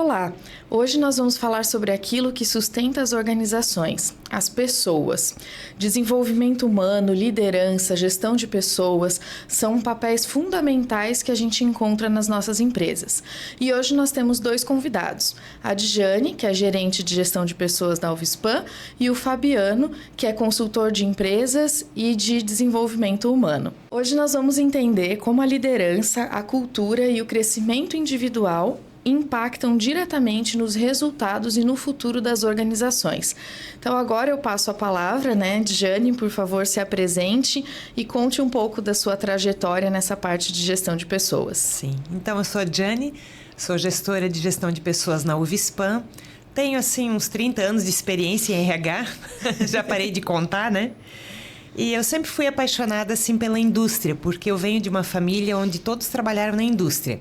Olá! Hoje nós vamos falar sobre aquilo que sustenta as organizações, as pessoas. Desenvolvimento humano, liderança, gestão de pessoas são papéis fundamentais que a gente encontra nas nossas empresas. E hoje nós temos dois convidados, a Djane, que é gerente de gestão de pessoas da Uvispan, e o Fabiano, que é consultor de empresas e de desenvolvimento humano. Hoje nós vamos entender como a liderança, a cultura e o crescimento individual impactam diretamente nos resultados e no futuro das organizações. Então agora eu passo a palavra, Djane, por favor, se apresente e conte um pouco da sua trajetória nessa parte de gestão de pessoas. Sim, então eu sou a Djane, sou gestora de gestão de pessoas na Uvispan, tenho uns 30 anos de experiência em RH, já parei de contar, né? E eu sempre fui apaixonada pela indústria, porque eu venho de uma família onde todos trabalharam na indústria.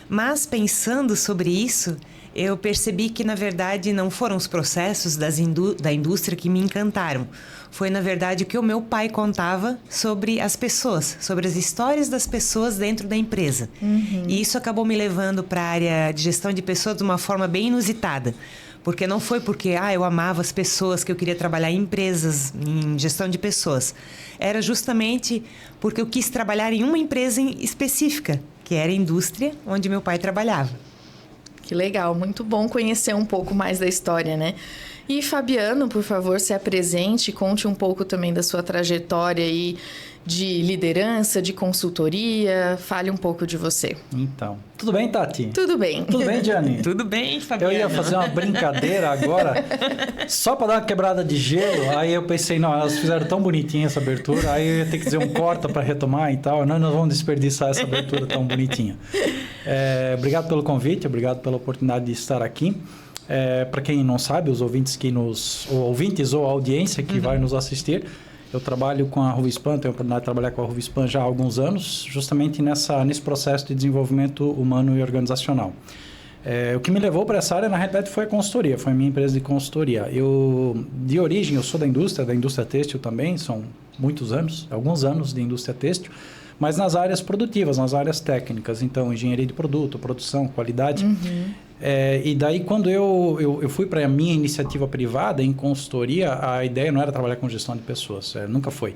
Mas pensando sobre isso, eu percebi que, na verdade, não foram os processos da indústria que me encantaram. Foi, na verdade, o que o meu pai contava sobre as pessoas, sobre as histórias das pessoas dentro da empresa. E isso acabou me levando para a área de gestão de pessoas de uma forma bem inusitada. Porque não foi porque eu amava as pessoas que eu queria trabalhar em empresas, em gestão de pessoas. Era justamente porque eu quis trabalhar em uma empresa específica, que era a indústria onde meu pai trabalhava. Que legal, muito bom conhecer um pouco mais da história, né? E Fabiano, por favor, se apresente, conte um pouco também da sua trajetória aí de liderança, de consultoria, fale um pouco de você. Então, tudo bem, Tati? Tudo bem. Tudo bem, Djane? Tudo bem, Fabiano. Eu ia fazer uma brincadeira agora, só para dar uma quebrada de gelo, aí eu pensei, não, elas fizeram tão bonitinha essa abertura, aí eu ia ter que dizer um corta para retomar e tal, não, nós vamos desperdiçar essa abertura tão bonitinha. Obrigado pelo convite, obrigado pela oportunidade de estar aqui. Para quem não sabe, os ouvintes ou a audiência que vai nos assistir, eu trabalho com a Uvispan, tenho a oportunidade de trabalhar com a Uvispan já há alguns anos, justamente nesse processo de desenvolvimento humano e organizacional. O que me levou para essa área, na realidade, foi a consultoria, foi a minha empresa de consultoria. De origem, eu sou da indústria têxtil também, são alguns anos de indústria têxtil, mas nas áreas produtivas, nas áreas técnicas, então engenharia de produto, produção, qualidade. E daí quando eu fui para a minha iniciativa privada em consultoria, a ideia não era trabalhar com gestão de pessoas, nunca foi.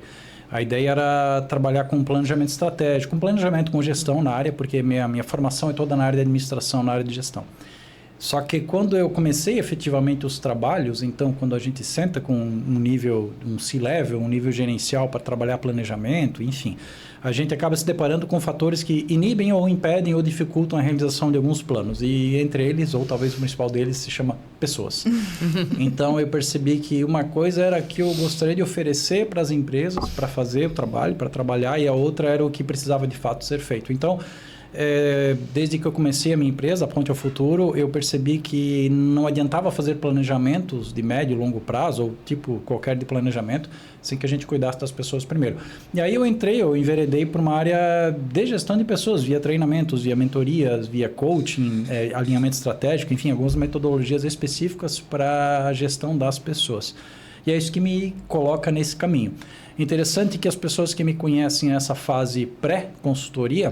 A ideia era trabalhar com planejamento estratégico, com planejamento com gestão na área, porque minha formação é toda na área de administração, na área de gestão. Só que quando eu comecei efetivamente os trabalhos, então quando a gente senta com um C-level, um nível gerencial para trabalhar planejamento, enfim, a gente acaba se deparando com fatores que inibem ou impedem ou dificultam a realização de alguns planos. E entre eles, ou talvez o principal deles, se chama pessoas. Então eu percebi que uma coisa era que eu gostaria de oferecer para as empresas, para fazer o trabalho, para trabalhar, e a outra era o que precisava de fato ser feito. Então, desde que eu comecei a minha empresa, a Ponte ao Futuro, eu percebi que não adiantava fazer planejamentos de médio e longo prazo, ou tipo qualquer de planejamento, sem que a gente cuidasse das pessoas primeiro. E aí eu enveredei por uma área de gestão de pessoas, via treinamentos, via mentorias, via coaching, alinhamento estratégico, enfim, algumas metodologias específicas para a gestão das pessoas. E é isso que me coloca nesse caminho. Interessante que as pessoas que me conhecem nessa fase pré-consultoria,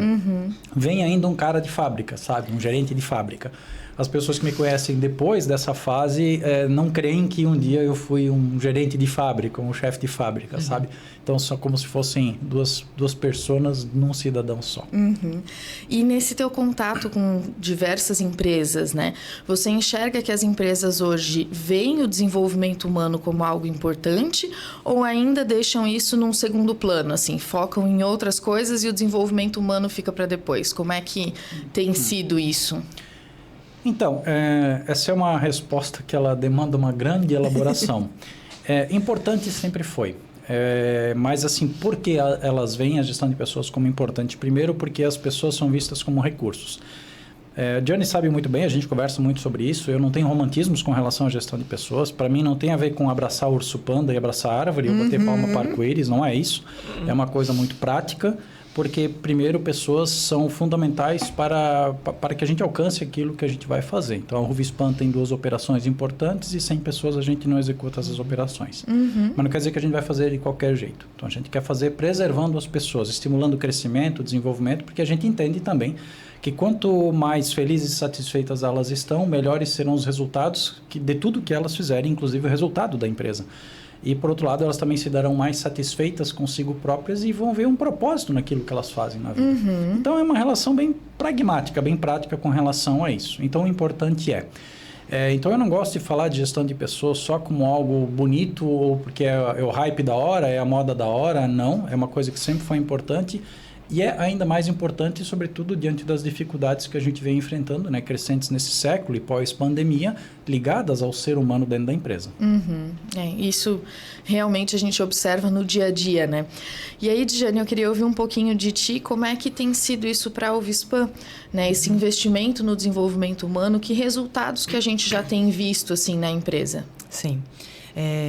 vem ainda um cara de fábrica, sabe? Um gerente de fábrica. As pessoas que me conhecem depois dessa fase não creem que um dia eu fui um gerente de fábrica, um chefe de fábrica, sabe? Então, são como se fossem duas pessoas num cidadão só. E nesse teu contato com diversas empresas, você enxerga que as empresas hoje veem o desenvolvimento humano como algo importante ou ainda deixam isso num segundo plano, assim, focam em outras coisas e o desenvolvimento humano fica para depois? Como é que tem sido isso? Então, essa é uma resposta que ela demanda uma grande elaboração. Importante sempre foi. Mas assim, por que elas veem a gestão de pessoas como importante? Primeiro, porque as pessoas são vistas como recursos. A Djane sabe muito bem, a gente conversa muito sobre isso. Eu não tenho romantismos com relação à gestão de pessoas. Para mim, não tem a ver com abraçar urso panda e abraçar árvore, ou bater palma para arco-íris, não é isso. É uma coisa muito prática. porque, primeiro, pessoas são fundamentais para que a gente alcance aquilo que a gente vai fazer. Então, a Ruvispan tem 2 operações importantes e sem pessoas a gente não executa essas operações. Mas não quer dizer que a gente vai fazer de qualquer jeito. Então, a gente quer fazer preservando as pessoas, estimulando o crescimento, o desenvolvimento, porque a gente entende também que quanto mais felizes e satisfeitas elas estão, melhores serão os resultados de tudo que elas fizerem, inclusive o resultado da empresa. E, por outro lado, elas também se darão mais satisfeitas consigo próprias e vão ver um propósito naquilo que elas fazem na vida. Então, é uma relação bem pragmática, bem prática com relação a isso. Então, o importante então, eu não gosto de falar de gestão de pessoas só como algo bonito ou porque é o hype da hora, é a moda da hora. Não, é uma coisa que sempre foi importante. E é ainda mais importante, sobretudo, diante das dificuldades que a gente vem enfrentando, né, crescentes nesse século e pós-pandemia, ligadas ao ser humano dentro da empresa. Isso realmente a gente observa no dia a dia, né? E aí, Djane, eu queria ouvir um pouquinho de ti, como é que tem sido isso para a Uvispan, né? Esse investimento no desenvolvimento humano, que resultados que a gente já tem visto, assim, na empresa? Sim.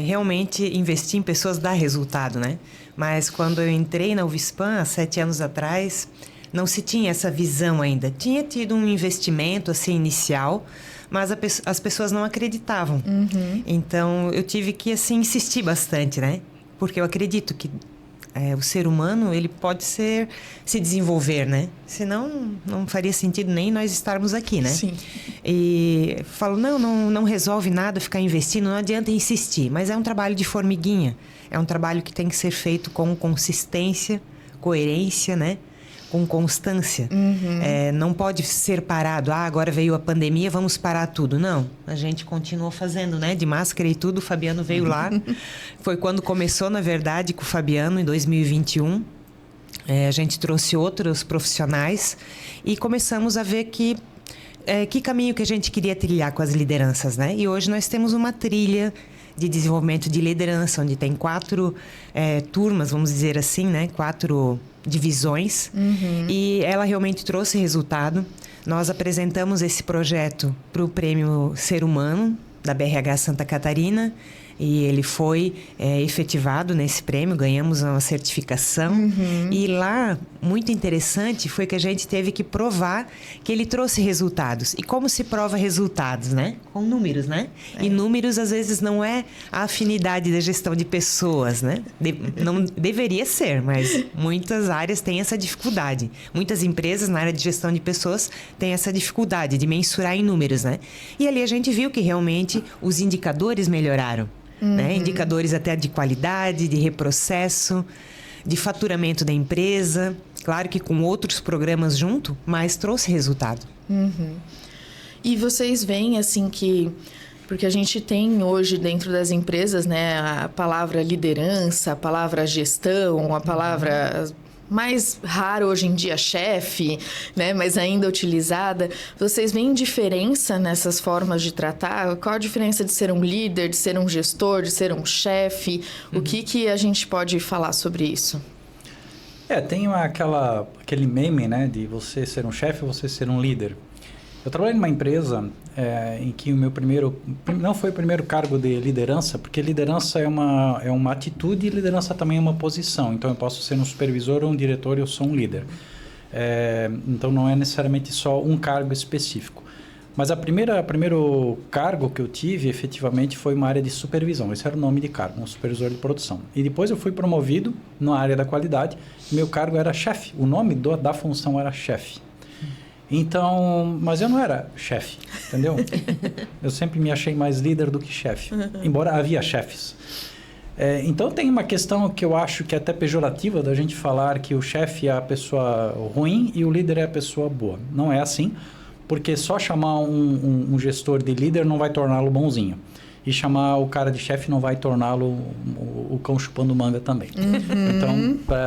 Realmente, investir em pessoas dá resultado, né? Mas quando eu entrei na Uvispan, há 7 anos atrás, não se tinha essa visão ainda. Tinha tido um investimento, assim, inicial, mas as pessoas não acreditavam. Então, eu tive que, assim, insistir bastante, né? Porque eu acredito que o ser humano, ele pode se desenvolver, né? Senão, não faria sentido nem nós estarmos aqui, né? Sim. E falo, não resolve nada ficar investindo, não adianta insistir. Mas é um trabalho de formiguinha. É um trabalho que tem que ser feito com consistência, coerência, né? Com constância. Não pode ser parado. Agora veio a pandemia, vamos parar tudo. Não, a gente continuou fazendo, né? De máscara e tudo, o Fabiano veio lá. Foi quando começou, na verdade, com o Fabiano, em 2021. A gente trouxe outros profissionais e começamos a ver que caminho que a gente queria trilhar com as lideranças, né? E hoje nós temos uma trilha de desenvolvimento de liderança, onde tem 4 turmas, vamos dizer assim, né? 4 divisões. E ela realmente trouxe resultado. Nós apresentamos esse projeto para o Prêmio Ser Humano, da BRH Santa Catarina, e ele foi efetivado nesse prêmio, ganhamos uma certificação. E lá, muito interessante, foi que a gente teve que provar que ele trouxe resultados. E como se prova resultados, né? Com números, né? E números, às vezes, não é a afinidade da gestão de pessoas, né? Não deveria ser, mas muitas áreas têm essa dificuldade. Muitas empresas na área de gestão de pessoas têm essa dificuldade de mensurar em números, né? E ali a gente viu que realmente os indicadores melhoraram. Né? Indicadores até de qualidade, de reprocesso, de faturamento da empresa. Claro que com outros programas junto, mas trouxe resultado. E vocês veem assim que... Porque a gente tem hoje dentro das empresas, né, a palavra liderança, a palavra gestão, a palavra... mais raro hoje em dia, chefe, né? Mas ainda utilizada. Vocês veem diferença nessas formas de tratar? Qual a diferença de ser um líder, de ser um gestor, de ser um chefe? O que a gente pode falar sobre isso? Tem aquele meme, né? De você ser um chefe ou você ser um líder. Eu trabalhei numa empresa em que o meu não foi o primeiro cargo de liderança, porque liderança é uma atitude e liderança também é uma posição. Então, eu posso ser um supervisor ou um diretor e eu sou um líder. Então, não é necessariamente só um cargo específico. Mas o primeiro cargo que eu tive, efetivamente, foi uma área de supervisão. Esse era o nome de cargo, um supervisor de produção. E depois eu fui promovido na área da qualidade. Meu cargo era chefe. O nome da função era chefe. Então, mas eu não era chefe, entendeu? Eu sempre me achei mais líder do que chefe, embora havia chefes. Então, tem uma questão que eu acho que é até pejorativa da gente falar que o chefe é a pessoa ruim e o líder é a pessoa boa. Não é assim, porque só chamar um gestor de líder não vai torná-lo bonzinho. E chamar o cara de chefe não vai torná-lo o cão chupando manga também. Então,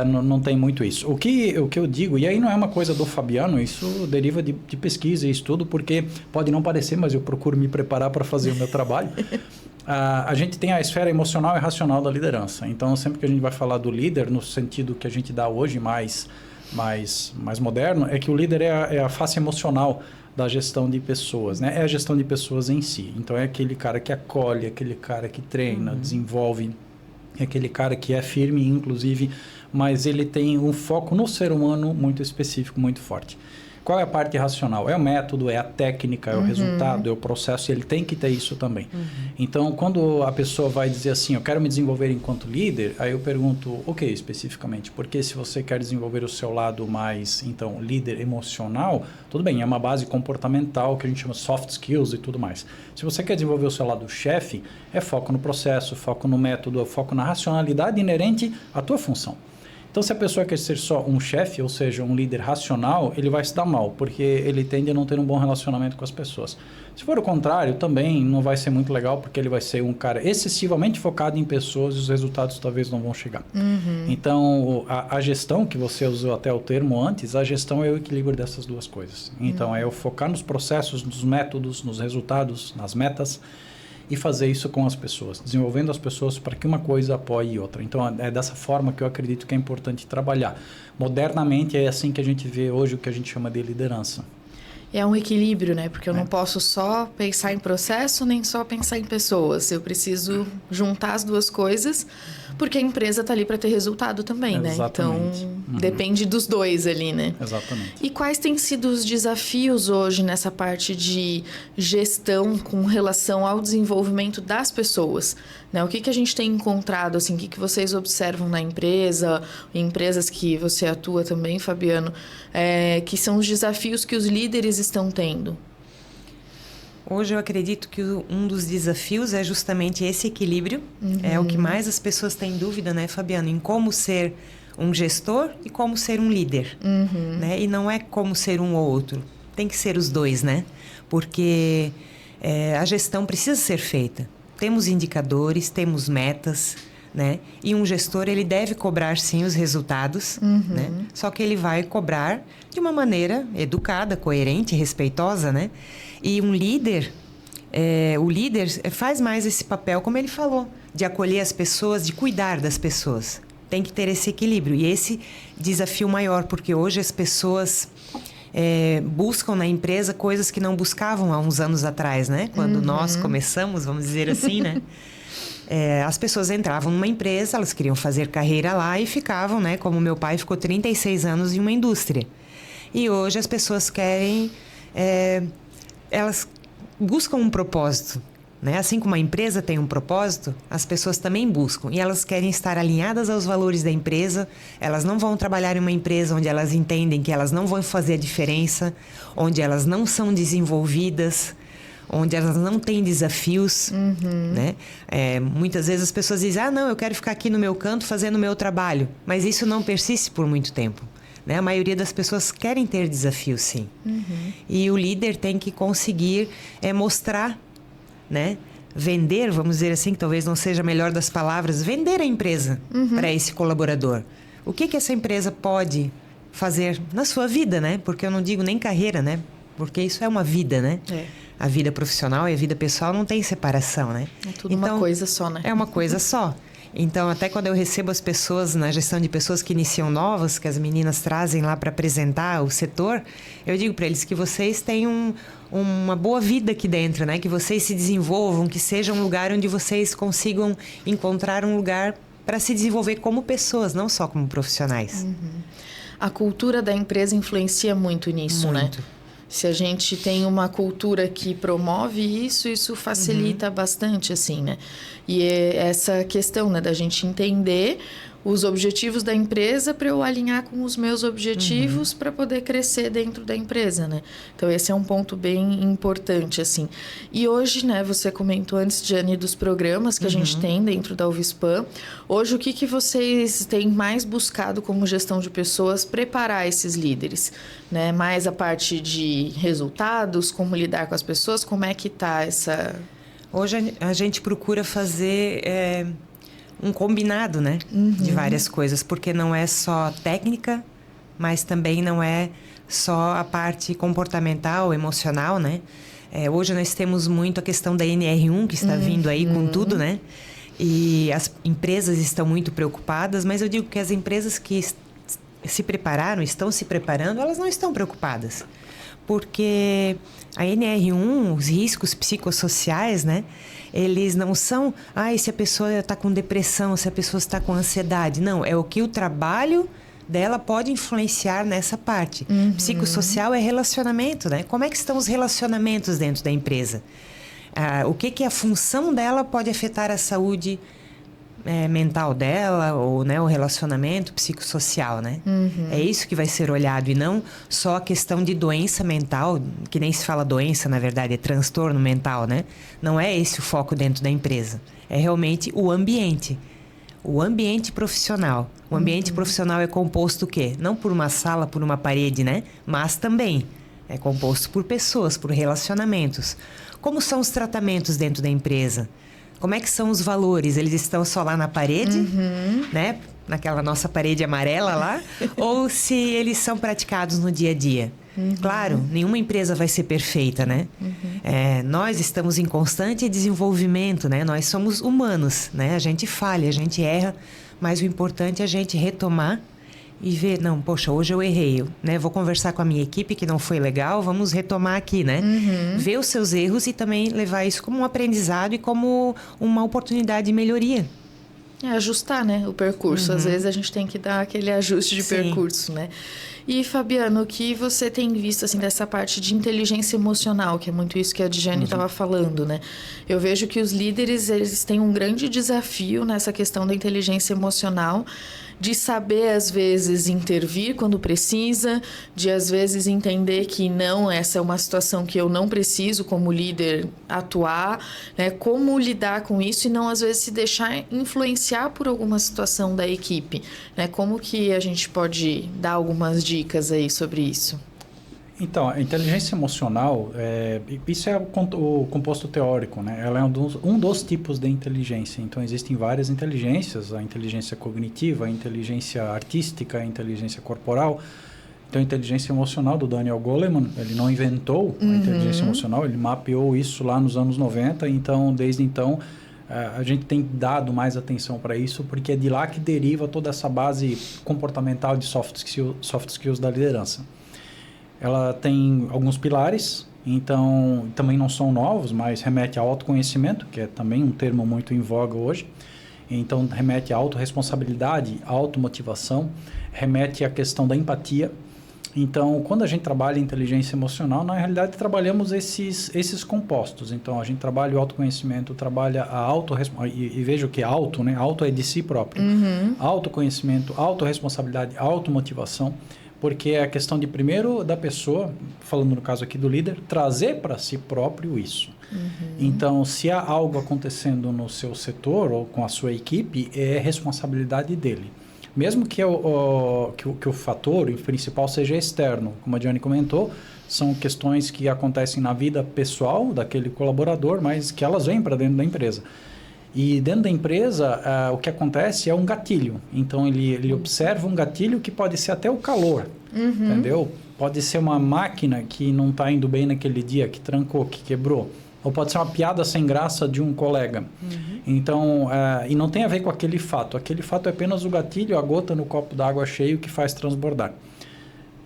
não tem muito isso. O que eu digo, e aí não é uma coisa do Fabiano, isso deriva de pesquisa e estudo, porque pode não parecer, mas eu procuro me preparar para fazer o meu trabalho. A gente tem a esfera emocional e racional da liderança. Então, sempre que a gente vai falar do líder, no sentido que a gente dá hoje mais moderno, é que o líder é a face emocional da gestão de pessoas, né? É a gestão de pessoas em si. Então, é aquele cara que acolhe, aquele cara que treina, desenvolve É aquele cara que é firme, inclusive, mas ele tem um foco no ser humano muito específico, muito forte. Qual é a parte racional? É o método, é a técnica, é o resultado, é o processo, e ele tem que ter isso também. Então, quando a pessoa vai dizer assim, eu quero me desenvolver enquanto líder, aí eu pergunto, o que especificamente? Porque se você quer desenvolver o seu lado mais, então, líder emocional, tudo bem, é uma base comportamental que a gente chama soft skills e tudo mais. Se você quer desenvolver o seu lado chefe, é foco no processo, foco no método, foco na racionalidade inerente à tua função. Então, se a pessoa quer ser só um chefe, ou seja, um líder racional, ele vai se dar mal, porque ele tende a não ter um bom relacionamento com as pessoas. Se for o contrário, também não vai ser muito legal, porque ele vai ser um cara excessivamente focado em pessoas e os resultados talvez não vão chegar. Então, a gestão, que você usou até o termo antes, a gestão é o equilíbrio dessas duas coisas. Então, é eu focar nos processos, nos métodos, nos resultados, nas metas, e fazer isso com as pessoas, desenvolvendo as pessoas para que uma coisa apoie outra. Então, é dessa forma que eu acredito que é importante trabalhar. Modernamente, é assim que a gente vê hoje o que a gente chama de liderança. É um equilíbrio, né? Porque eu não posso só pensar em processo, nem só pensar em pessoas. Eu preciso juntar as duas coisas, porque a empresa está ali para ter resultado também, né? Exatamente. Então, depende dos dois ali, né? Exatamente. E quais têm sido os desafios hoje nessa parte de gestão com relação ao desenvolvimento das pessoas? Né? O que a gente tem encontrado, assim, o que vocês observam na empresa, em empresas que você atua também, Fabiano, que são os desafios que os líderes estão tendo? Hoje eu acredito que um dos desafios é justamente esse equilíbrio. É o que mais as pessoas têm dúvida, né, Fabiano? Em como ser um gestor e como ser um líder. Né? E não é como ser um ou outro. Tem que ser os dois, né? Porque a gestão precisa ser feita. Temos indicadores, temos metas, né? E um gestor, ele deve cobrar, sim, os resultados, né? Só que ele vai cobrar de uma maneira educada, coerente, respeitosa, né? E um líder, o líder faz mais esse papel, como ele falou, de acolher as pessoas, de cuidar das pessoas. Tem que ter esse equilíbrio. E esse desafio maior, porque hoje as pessoas buscam na empresa coisas que não buscavam há uns anos atrás, né? Quando nós começamos, vamos dizer assim, né? As pessoas entravam numa empresa, elas queriam fazer carreira lá e ficavam, né? Como meu pai ficou 36 anos em uma indústria. E hoje as pessoas querem... elas buscam um propósito, né? Assim como a empresa tem um propósito, as pessoas também buscam. E elas querem estar alinhadas aos valores da empresa. Elas não vão trabalhar em uma empresa onde elas entendem que elas não vão fazer a diferença, onde elas não são desenvolvidas, onde elas não têm desafios, né? Muitas vezes as pessoas dizem, não, eu quero ficar aqui no meu canto fazendo o meu trabalho. Mas isso não persiste por muito tempo. Né? A maioria das pessoas querem ter desafios, sim. E o líder tem que conseguir mostrar, né? Vender, vamos dizer assim, que talvez não seja a melhor das palavras, vender a empresa para esse colaborador. O que essa empresa pode fazer na sua vida, né? Porque eu não digo nem carreira, né? Porque isso é uma vida, né? A vida profissional e a vida pessoal não tem separação, né? É tudo uma coisa só, né? É uma coisa só. Então, até quando eu recebo as pessoas na gestão de pessoas que iniciam novas, que as meninas trazem lá para apresentar o setor, eu digo para eles que vocês têm uma boa vida aqui dentro, né? Que vocês se desenvolvam, que seja um lugar onde vocês consigam encontrar um lugar para se desenvolver como pessoas, não só como profissionais. A cultura da empresa influencia muito nisso, né? Se a gente tem uma cultura que promove isso facilita bastante, assim, né? E é essa questão, né, da gente entender os objetivos da empresa para eu alinhar com os meus objetivos para poder crescer dentro da empresa, né? Então, esse é um ponto bem importante, assim. E hoje, né, você comentou antes, Jane, dos programas que a gente tem dentro da UFSPam. Hoje, o que vocês têm mais buscado como gestão de pessoas preparar esses líderes? Né? Mais a parte de resultados, como lidar com as pessoas, como é que está essa... Hoje a gente procura fazer... um combinado, né? De várias coisas, porque não é só técnica, mas também não é só a parte comportamental, emocional, né? Hoje nós temos muito a questão da NR1, que está vindo aí com tudo, né? E as empresas estão muito preocupadas, mas eu digo que as empresas que se prepararam, estão se preparando, elas não estão preocupadas. Porque a NR1, os riscos psicossociais, né? eles não são, se a pessoa está com depressão, se a pessoa está com ansiedade. Não, é o que o trabalho dela pode influenciar nessa parte. Psicossocial é relacionamento, né? Como é que estão os relacionamentos dentro da empresa? O que a função dela pode afetar a saúde mental dela, ou, né, o relacionamento psicossocial, né? É isso que vai ser olhado, e não só a questão de doença mental, que nem se fala doença, na verdade, é transtorno mental, né? Não é esse o foco dentro da empresa. É realmente o ambiente profissional. O ambiente profissional é composto o quê? Não por uma sala, por uma parede, né? Mas também é composto por pessoas, por relacionamentos. Como são os tratamentos dentro da empresa? Como é que são os valores? Eles estão só lá na parede, né? Naquela nossa parede amarela lá? Ou se eles são praticados no dia a dia? Claro, nenhuma empresa vai ser perfeita, né? Nós estamos em constante desenvolvimento, né? Nós somos humanos, né? A gente falha, a gente erra, mas o importante é a gente retomar e ver, não, poxa, hoje eu errei, né? Vou conversar com a minha equipe que não foi legal, vamos retomar aqui, né? Ver os seus erros e também levar isso como um aprendizado e como uma oportunidade de melhoria. Ajustar, né, o percurso. Às vezes a gente tem que dar aquele ajuste de percurso, né? E, Fabiano, o que você tem visto, assim, dessa parte de inteligência emocional, que é muito isso que a Djane estava falando, né? Eu vejo que os líderes, eles têm um grande desafio nessa questão da inteligência emocional, de saber, às vezes, intervir quando precisa, de, às vezes, entender que não, essa é uma situação que eu não preciso, como líder, atuar, né? Como lidar com isso e não, às vezes, se deixar influenciar por alguma situação da equipe, né? Como que a gente pode dar algumas dicas aí sobre isso? Então, a inteligência emocional, isso é o composto teórico, né? Ela é um dos tipos de inteligência. Então, existem várias inteligências, a inteligência cognitiva, a inteligência artística, a inteligência corporal. Então, a inteligência emocional do Daniel Goleman, ele não inventou a inteligência emocional, ele mapeou isso lá nos anos 90. Então, desde então, a gente tem dado mais atenção para isso, porque é de lá que deriva toda essa base comportamental de soft skills da liderança. Ela tem alguns pilares, então também não são novos, mas remete ao autoconhecimento, que é também um termo muito em voga hoje. Então, remete à autorresponsabilidade, à automotivação, remete à questão da empatia. Então, quando a gente trabalha inteligência emocional, na realidade trabalhamos esses compostos. Então, a gente trabalha o autoconhecimento, trabalha a autorresponsabilidade, e veja o que é auto, né? Auto é de si próprio. Autoconhecimento, autorresponsabilidade, automotivação. Porque é a questão de, primeiro, da pessoa, falando no caso aqui do líder, trazer para si próprio isso. Então, se há algo acontecendo no seu setor ou com a sua equipe, é responsabilidade dele. Mesmo que o fator principal seja externo, como a Djane comentou, são questões que acontecem na vida pessoal daquele colaborador, mas que elas vêm para dentro da empresa. E dentro da empresa, o que acontece é um gatilho. Então, ele observa um gatilho que pode ser até o calor, entendeu? Pode ser uma máquina que não está indo bem naquele dia, que trancou, que quebrou. Ou pode ser uma piada sem graça de um colega. Então, e não tem a ver com aquele fato. Aquele fato é apenas o gatilho, a gota no copo d'água cheio que faz transbordar.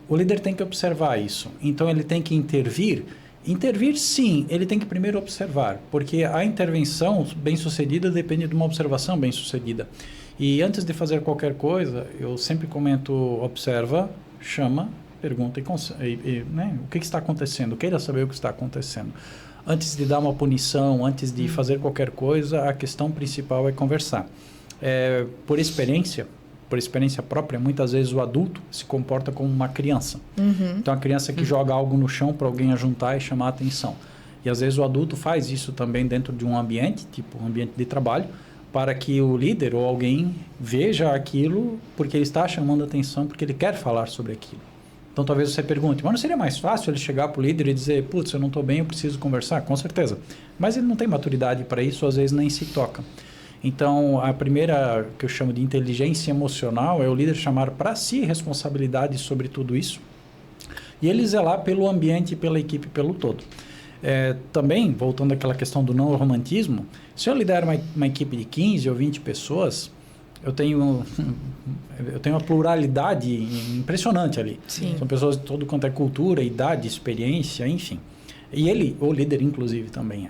O líder tem que observar isso. Então, ele tem que intervir. Intervir, sim, ele tem que primeiro observar, porque a intervenção bem-sucedida depende de uma observação bem-sucedida. E antes de fazer qualquer coisa, eu sempre comento, observa, chama, pergunta né, o que está acontecendo, queira saber o que está acontecendo. Antes de dar uma punição, antes de fazer qualquer coisa, a questão principal é conversar. Por experiência própria, muitas vezes o adulto se comporta como uma criança. Então, a criança que joga algo no chão para alguém ajuntar e chamar a atenção. E, às vezes, o adulto faz isso também dentro de um ambiente, tipo um ambiente de trabalho, para que o líder ou alguém veja aquilo porque ele está chamando a atenção, porque ele quer falar sobre aquilo. Então, talvez você pergunte, mas não seria mais fácil ele chegar para o líder e dizer, putz, eu não estou bem, eu preciso conversar? Com certeza. Mas ele não tem maturidade para isso, às vezes nem se toca. Então, a primeira que eu chamo de inteligência emocional é o líder chamar para si responsabilidade sobre tudo isso e ele zelar pelo ambiente, pela equipe, pelo todo. Também, voltando àquela questão do não romantismo, se eu lidero uma equipe de 15 ou 20 pessoas, eu tenho uma pluralidade impressionante ali. Sim. São pessoas de todo quanto é cultura, idade, experiência, enfim. E ele, o líder inclusive, também é.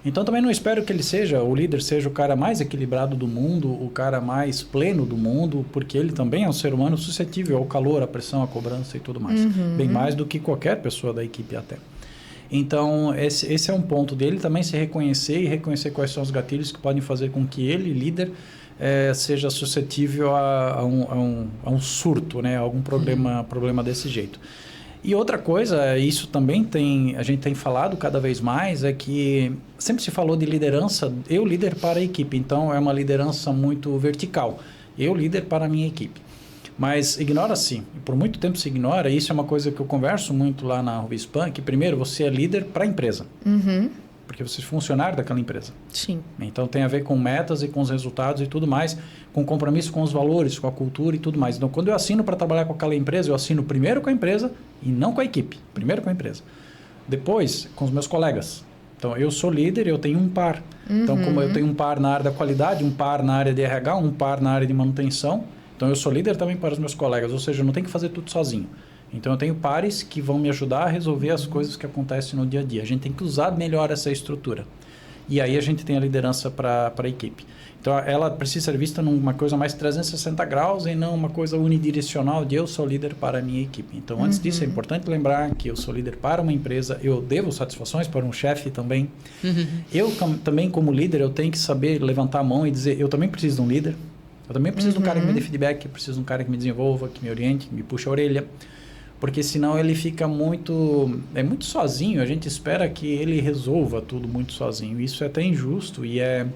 Então também não espero que o líder seja o cara mais equilibrado do mundo, o cara mais pleno do mundo, porque ele também é um ser humano suscetível ao calor, à pressão, à cobrança e tudo mais. Bem mais do que qualquer pessoa da equipe até. Então, esse é um ponto dele também, se reconhecer e reconhecer quais são os gatilhos que podem fazer com que ele, líder, seja suscetível a um surto, né? Algum problema desse jeito. E outra coisa, isso também a gente tem falado cada vez mais, é que sempre se falou de liderança, eu líder para a equipe, então é uma liderança muito vertical, eu líder para a minha equipe. Mas ignora-se, por muito tempo se ignora, e isso é uma coisa que eu converso muito lá na Uvispan, que primeiro você é líder para a empresa, porque você é funcionário daquela empresa. Sim. Então tem a ver com metas e com os resultados e tudo mais, com compromisso com os valores, com a cultura e tudo mais. Então quando eu assino para trabalhar com aquela empresa, eu assino primeiro com a empresa e não com a equipe. Primeiro com a empresa. Depois com os meus colegas. Então eu sou líder e eu tenho um par. Então como eu tenho um par na área da qualidade, um par na área de RH, um par na área de manutenção, então eu sou líder também para os meus colegas, ou seja, eu não tenho que fazer tudo sozinho. Então eu tenho pares que vão me ajudar a resolver as coisas que acontecem no dia a dia. A gente tem que usar melhor essa estrutura. E aí a gente tem a liderança para a equipe. Então ela precisa ser vista numa coisa mais 360 graus e não uma coisa unidirecional de eu sou líder para a minha equipe. Então antes disso é importante lembrar que eu sou líder para uma empresa, eu devo satisfações para um chefe também. Eu também como líder eu tenho que saber levantar a mão e dizer eu também preciso de um líder. Eu também preciso de um cara que me dê feedback, eu preciso de um cara que me desenvolva, que me oriente, que me puxe a orelha. Porque senão ele fica muito sozinho, a gente espera que ele resolva tudo muito sozinho. Isso é até injusto e é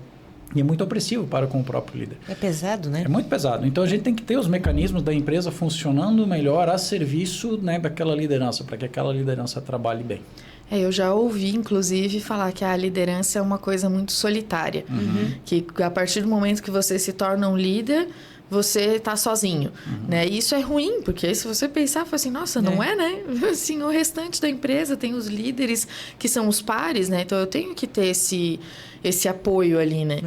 muito opressivo para com o próprio líder. É pesado, né? É muito pesado. Então a gente tem que ter os mecanismos da empresa funcionando melhor a serviço, né, daquela liderança, para que aquela liderança trabalhe bem. Eu já ouvi, inclusive, falar que a liderança é uma coisa muito solitária. Que a partir do momento que você se torna um líder, você está sozinho, né? E isso é ruim, porque se você pensar, assim, nossa, não é, né? Assim, o restante da empresa tem os líderes que são os pares, né? Então, eu tenho que ter esse apoio ali, né?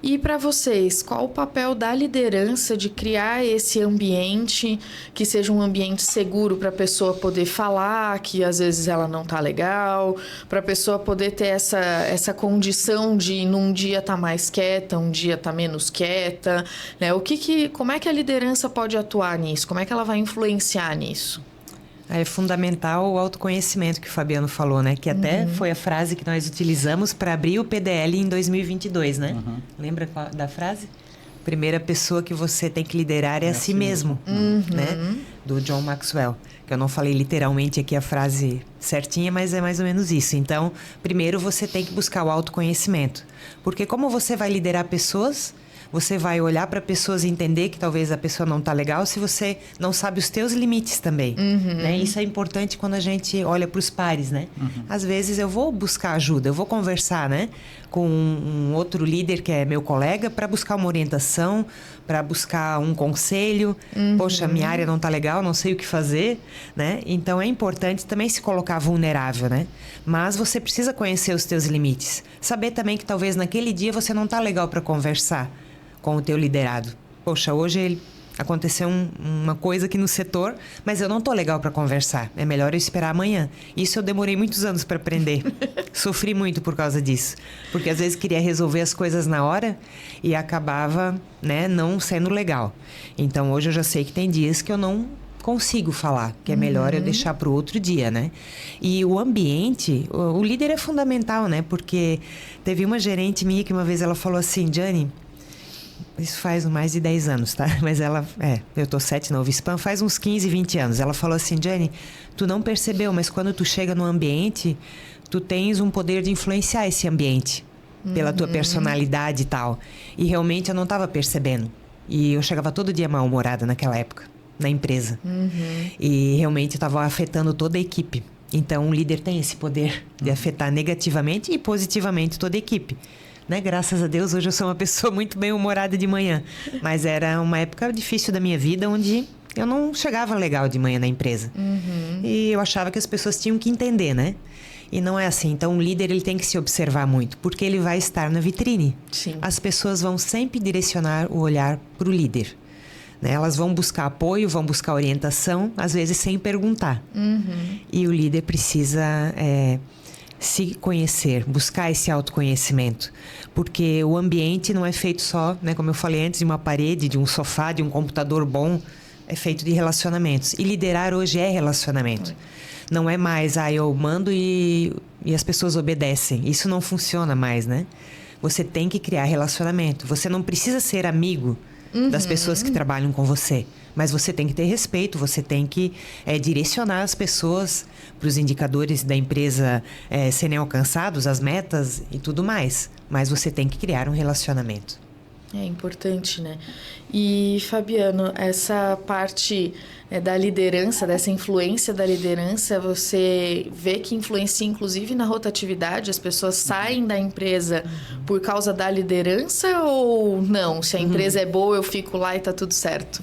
E para vocês, qual o papel da liderança de criar esse ambiente que seja um ambiente seguro para a pessoa poder falar que às vezes ela não tá legal, para a pessoa poder ter essa condição de num dia tá mais quieta, um dia tá menos quieta, né? Como é que a liderança pode atuar nisso? Como é que ela vai influenciar nisso? É fundamental o autoconhecimento que o Fabiano falou, né? Que até foi a frase que nós utilizamos para abrir o PDL em 2022, né? Lembra da frase? Primeira pessoa que você tem que liderar é a si mesmo, né? Do John Maxwell. Que eu não falei literalmente aqui a frase certinha, mas é mais ou menos isso. Então, primeiro você tem que buscar o autoconhecimento. Porque como você vai liderar pessoas... Você vai olhar para pessoas e entender que talvez a pessoa não está legal se você não sabe os teus limites também. Né? Isso é importante quando a gente olha para os pares, né? Às vezes eu vou buscar ajuda, eu vou conversar, né, com um outro líder que é meu colega para buscar uma orientação, para buscar um conselho. Poxa, minha área não está legal, não sei o que fazer, né? Então é importante também se colocar vulnerável, né? Mas você precisa conhecer os teus limites. Saber também que talvez naquele dia você não está legal para conversar com o teu liderado. Poxa, hoje aconteceu uma coisa aqui no setor, mas eu não tô legal para conversar. É melhor eu esperar amanhã. Isso eu demorei muitos anos para aprender. Sofri muito por causa disso. Porque às vezes queria resolver as coisas na hora e acabava, né, não sendo legal. Então hoje eu já sei que tem dias que eu não consigo falar, que é melhor eu deixar para o outro dia, né? E o ambiente, o líder é fundamental, né? Porque teve uma gerente minha que uma vez ela falou assim, Jane, isso faz mais de 10 anos, tá? Mas eu tô 7 na Uvispan, faz uns 15, 20 anos. Ela falou assim, Jane, tu não percebeu, mas quando tu chega no ambiente, tu tens um poder de influenciar esse ambiente, pela tua personalidade e tal. E realmente eu não tava percebendo. E eu chegava todo dia mal-humorada naquela época, na empresa. E realmente eu tava afetando toda a equipe. Então, um líder tem esse poder de afetar negativamente e positivamente toda a equipe. Né? Graças a Deus, hoje eu sou uma pessoa muito bem-humorada de manhã. Mas era uma época difícil da minha vida, onde eu não chegava legal de manhã na empresa. E eu achava que as pessoas tinham que entender, né? E não é assim. Então, o líder ele tem que se observar muito, porque ele vai estar na vitrine. Sim. As pessoas vão sempre direcionar o olhar para o líder. Né? Elas vão buscar apoio, vão buscar orientação, às vezes sem perguntar. E o líder precisa... se conhecer, buscar esse autoconhecimento. Porque o ambiente não é feito só, né, como eu falei antes, de uma parede, de um sofá, de um computador bom. É feito de relacionamentos. E liderar hoje é relacionamento. Não é mais, eu mando e as pessoas obedecem. Isso não funciona mais, né? Você tem que criar relacionamento. Você não precisa ser amigo das pessoas que trabalham com você. Mas você tem que ter respeito, você tem que direcionar as pessoas para os indicadores da empresa serem alcançados, as metas e tudo mais. Mas você tem que criar um relacionamento. É importante, né? E, Fabiano, essa parte da liderança, dessa influência da liderança, você vê que influencia inclusive na rotatividade? As pessoas saem da empresa por causa da liderança ou não? Se a empresa é boa, eu fico lá e tá tudo certo?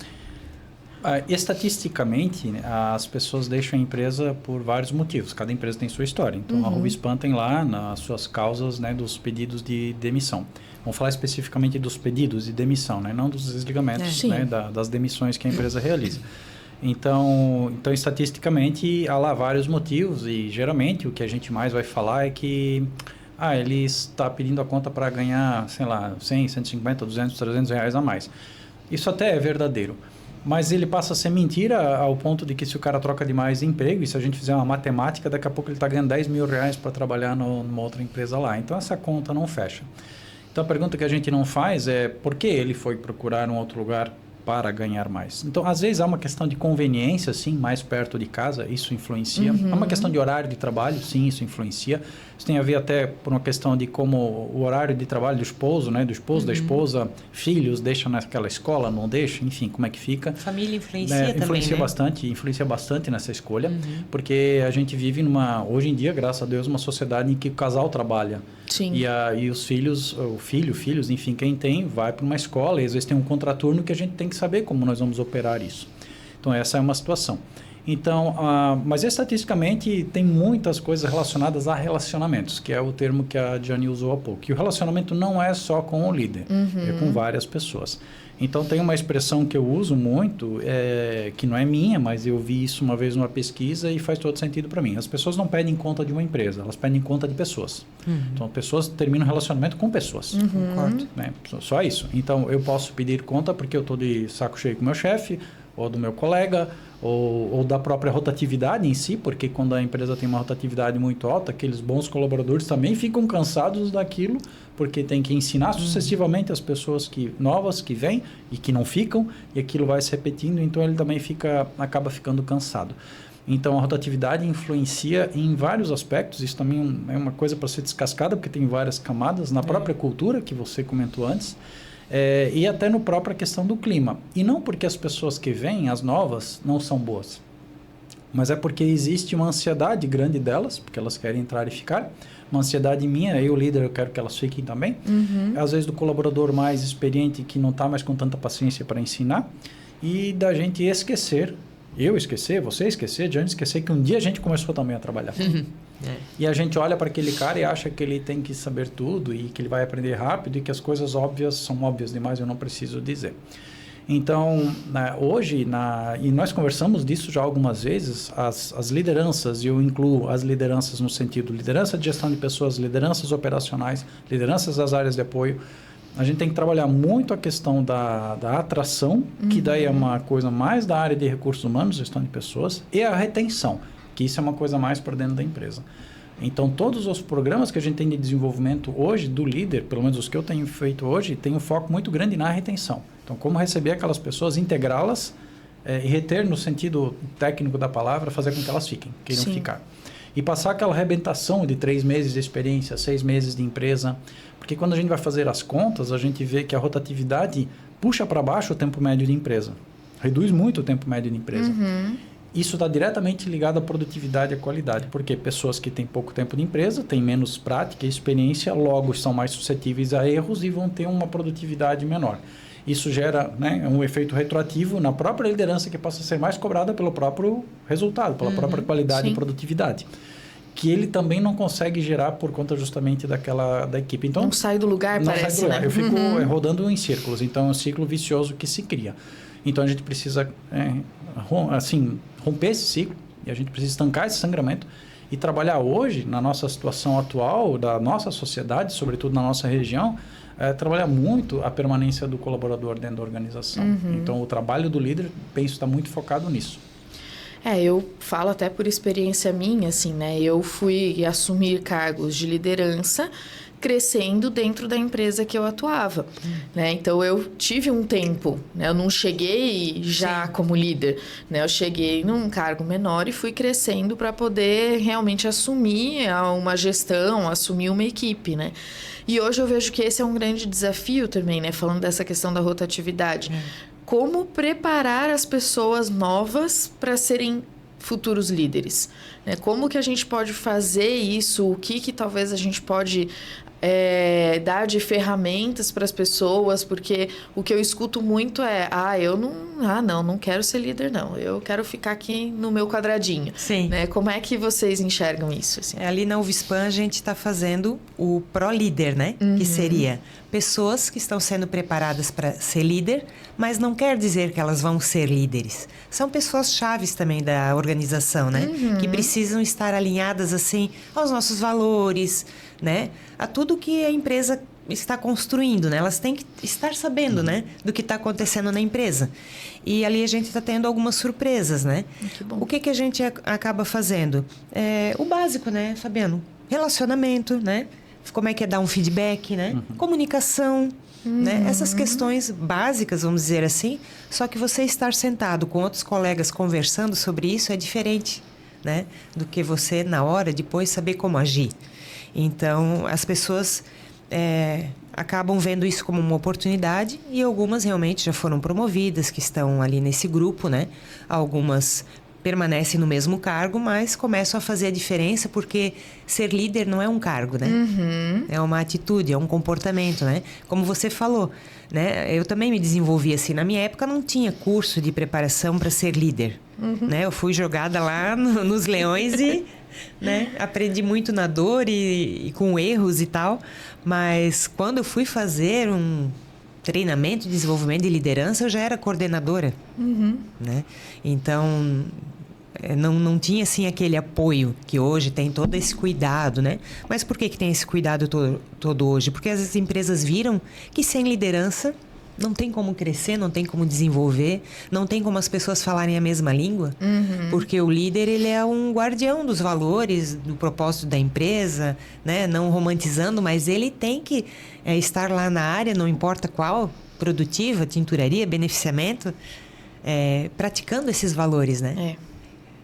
Estatisticamente, as pessoas deixam a empresa por vários motivos. Cada empresa tem sua história. Então, a Ruvispan tem lá nas suas causas, né, dos pedidos de demissão. Vamos falar especificamente dos pedidos de demissão, né, não dos desligamentos, né, das demissões que a empresa realiza. Então, estatisticamente, há lá vários motivos e, geralmente, o que a gente mais vai falar é que ele está pedindo a conta para ganhar, sei lá, 100, 150, 200, 300 reais a mais. Isso até é verdadeiro. Mas ele passa a ser mentira ao ponto de que se o cara troca demais de emprego, e se a gente fizer uma matemática, daqui a pouco ele está ganhando 10 mil reais para trabalhar numa outra empresa lá. Então, essa conta não fecha. Então, a pergunta que a gente não faz é por que ele foi procurar um outro lugar para ganhar mais. Então, às vezes, há uma questão de conveniência, sim, mais perto de casa, isso influencia. Há uma questão de horário de trabalho, sim, isso influencia. Isso tem a ver até por uma questão de como o horário de trabalho do esposo, né, do esposo, da esposa, filhos, deixam naquela escola, não deixam, enfim, como é que fica. Família influencia também, influencia bastante nessa escolha, porque a gente vive hoje em dia, graças a Deus, uma sociedade em que o casal trabalha. Sim. E os filhos, filhos, enfim, quem tem, vai para uma escola e às vezes tem um contraturno que a gente tem que saber como nós vamos operar isso. Então, essa é uma situação. Então, mas estatisticamente tem muitas coisas relacionadas a relacionamentos, que é o termo que a Jane usou há pouco. E o relacionamento não é só com o líder, é com várias pessoas. Então, tem uma expressão que eu uso muito, que não é minha, mas eu vi isso uma vez numa pesquisa e faz todo sentido para mim. As pessoas não pedem conta de uma empresa, elas pedem conta de pessoas. Então, pessoas terminam relacionamento com pessoas. Concordo. Né? Só isso. Então, eu posso pedir conta porque eu estou de saco cheio com o meu chefe, ou do meu colega, ou da própria rotatividade em si, porque quando a empresa tem uma rotatividade muito alta, aqueles bons colaboradores também ficam cansados daquilo, porque tem que ensinar sucessivamente as pessoas novas que vêm e que não ficam, e aquilo vai se repetindo, então ele também acaba ficando cansado. Então, a rotatividade influencia em vários aspectos, isso também é uma coisa para ser descascada, porque tem várias camadas na própria cultura, que você comentou antes, e até na própria questão do clima. E não porque as pessoas que vêm, as novas, não são boas, mas é porque existe uma ansiedade grande delas, porque elas querem entrar e ficar, uma ansiedade minha, eu líder, eu quero que elas fiquem também, às vezes do colaborador mais experiente que não está mais com tanta paciência para ensinar, e da gente esquecer, eu esquecer, você esquecer, Jane esquecer que um dia a gente começou também a trabalhar. E a gente olha para aquele cara e acha que ele tem que saber tudo e que ele vai aprender rápido e que as coisas óbvias são óbvias demais, eu não preciso dizer. Então, hoje, e nós conversamos disso já algumas vezes, as lideranças, e eu incluo as lideranças no sentido liderança de gestão de pessoas, lideranças operacionais, lideranças das áreas de apoio, a gente tem que trabalhar muito a questão da atração, que daí é uma coisa mais da área de recursos humanos, gestão de pessoas, e a retenção, que isso é uma coisa mais para dentro da empresa. Então, todos os programas que a gente tem de desenvolvimento hoje do líder, pelo menos os que eu tenho feito hoje, tem um foco muito grande na retenção. Então, como receber aquelas pessoas, integrá-las e reter no sentido técnico da palavra, fazer com que elas queiram ficar. E passar aquela arrebentação de 3 meses de experiência, 6 meses de empresa, porque quando a gente vai fazer as contas, a gente vê que a rotatividade puxa para baixo o tempo médio de empresa, reduz muito o tempo médio de empresa. Isso está diretamente ligado à produtividade e à qualidade, porque pessoas que têm pouco tempo de empresa, têm menos prática e experiência, logo são mais suscetíveis a erros e vão ter uma produtividade menor. Isso gera, né, um efeito retroativo na própria liderança que passa a ser mais cobrada pelo próprio resultado, pela própria qualidade e produtividade, que ele também não consegue gerar por conta justamente da equipe. Então, não sai do lugar, parece, né? Eu fico rodando em círculos, então é um ciclo vicioso que se cria. Então, a gente precisa romper esse ciclo e a gente precisa estancar esse sangramento E trabalhar hoje, na nossa situação atual, da nossa sociedade, sobretudo na nossa região, trabalhar muito a permanência do colaborador dentro da organização. Então, o trabalho do líder, penso, está muito focado nisso. Eu falo até por experiência minha, assim, né? Eu fui assumir cargos de liderança crescendo dentro da empresa que eu atuava, né? Então, eu tive um tempo, né? Eu não cheguei já como líder, né? Eu cheguei num cargo menor e fui crescendo para poder realmente assumir uma gestão, assumir uma equipe, né? E hoje eu vejo que esse é um grande desafio também, né? Falando dessa questão da rotatividade. Como preparar as pessoas novas para serem futuros líderes, né? Como que a gente pode fazer isso? O que talvez a gente pode dar de ferramentas para as pessoas? Porque o que eu escuto muito é, não quero ser líder, não. Eu quero ficar aqui no meu quadradinho. Sim. Né? Como é que vocês enxergam isso? Assim? Ali na UFSPAM a gente está fazendo o pró-líder, né? Que seria pessoas que estão sendo preparadas para ser líder, mas não quer dizer que elas vão ser líderes. São pessoas chaves também da organização, né? Que precisam estar alinhadas, assim, aos nossos valores, né? A tudo que a empresa está construindo, né? Elas têm que estar sabendo, né? Do que está acontecendo na empresa. E ali a gente está tendo algumas surpresas, né? Que bom. O que a gente acaba fazendo? O básico, né, Fabiano? Relacionamento, né? Como é que é dar um feedback, né? Comunicação, né? Essas questões básicas, vamos dizer assim. Só que você estar sentado com outros colegas conversando sobre isso é diferente, né? Do que você, na hora, depois, saber como agir. Então, as pessoas acabam vendo isso como uma oportunidade e algumas realmente já foram promovidas, que estão ali nesse grupo, né? Algumas permanecem no mesmo cargo, mas começam a fazer a diferença porque ser líder não é um cargo, né? É uma atitude, é um comportamento, né? Como você falou, né? Eu também me desenvolvi assim. Na minha época não tinha curso de preparação para ser líder, né? Eu fui jogada lá nos leões e... né? Aprendi muito na dor e com erros e tal, mas quando eu fui fazer um treinamento de desenvolvimento de liderança, eu já era coordenadora, né? Então, não tinha assim aquele apoio que hoje tem, todo esse cuidado, né? Mas por que tem esse cuidado todo hoje? Porque as empresas viram que sem liderança não tem como crescer, não tem como desenvolver, não tem como as pessoas falarem a mesma língua, porque o líder, ele é um guardião dos valores, do propósito da empresa, né? Não romantizando, mas ele tem que estar lá na área, não importa qual, produtiva, tinturaria, beneficiamento, praticando esses valores, né?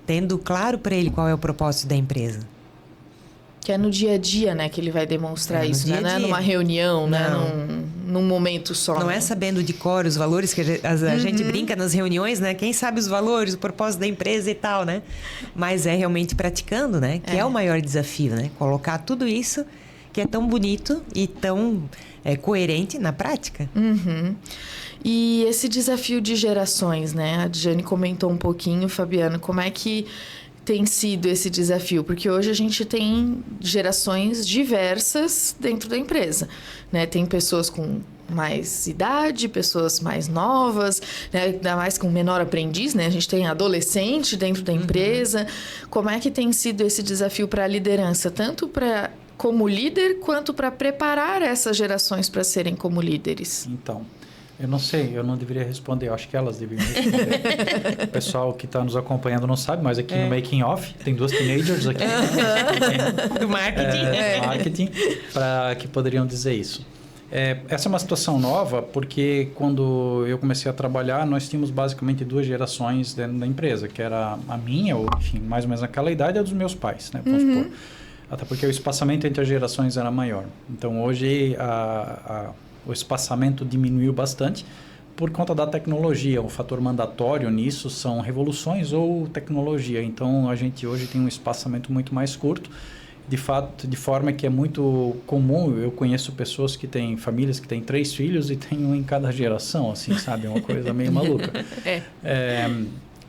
Tendo claro para ele qual é o propósito da empresa. Que é no dia a dia, né, que ele vai demonstrar isso, né? Não é numa reunião, né? Num momento só. Não é sabendo de cor os valores que a gente brinca nas reuniões, né? Quem sabe os valores, o propósito da empresa e tal, né? Mas é realmente praticando, né? Que é o maior desafio, né? Colocar tudo isso que é tão bonito e tão coerente na prática. E esse desafio de gerações, né? A Jane comentou um pouquinho, Fabiano, como é que tem sido esse desafio? Porque hoje a gente tem gerações diversas dentro da empresa, né? Tem pessoas com mais idade, pessoas mais novas, né? Ainda mais com menor aprendiz, né? A gente tem adolescente dentro da empresa. Como é que tem sido esse desafio para a liderança? Tanto como líder, quanto para preparar essas gerações para serem como líderes? Então, eu não sei, eu não deveria responder, eu acho que elas deveriam responder. O pessoal que está nos acompanhando não sabe, mas aqui no Making Off tem duas teenagers aqui. Do marketing. Marketing, que poderiam dizer isso. Essa é uma situação nova, porque quando eu comecei a trabalhar, nós tínhamos basicamente duas gerações dentro da empresa, que era a minha, ou enfim, mais ou menos naquela idade, e a dos meus pais, né? Vamos supor. Até porque o espaçamento entre as gerações era maior. Então, hoje, o espaçamento diminuiu bastante por conta da tecnologia. O fator mandatório nisso são revoluções ou tecnologia. Então, a gente hoje tem um espaçamento muito mais curto. De fato, de forma que é muito comum, eu conheço pessoas que têm famílias que têm 3 filhos e tem um em cada geração, assim, sabe? É uma coisa meio maluca.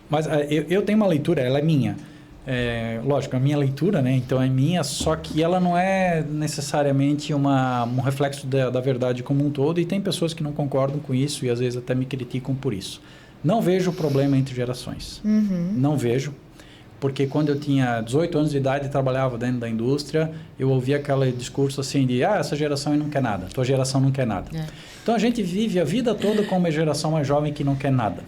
Mas eu tenho uma leitura, ela é minha. Lógico, a minha leitura, né? Então é minha, só que ela não é necessariamente um reflexo da verdade como um todo, e tem pessoas que não concordam com isso e às vezes até me criticam por isso. Não vejo problema entre gerações. Não vejo. porque quando eu tinha 18 anos de idade e trabalhava dentro da indústria, eu ouvia aquele discurso assim de, essa geração não quer nada, tua geração não quer nada. Então, a gente vive a vida toda com uma geração mais jovem que não quer nada.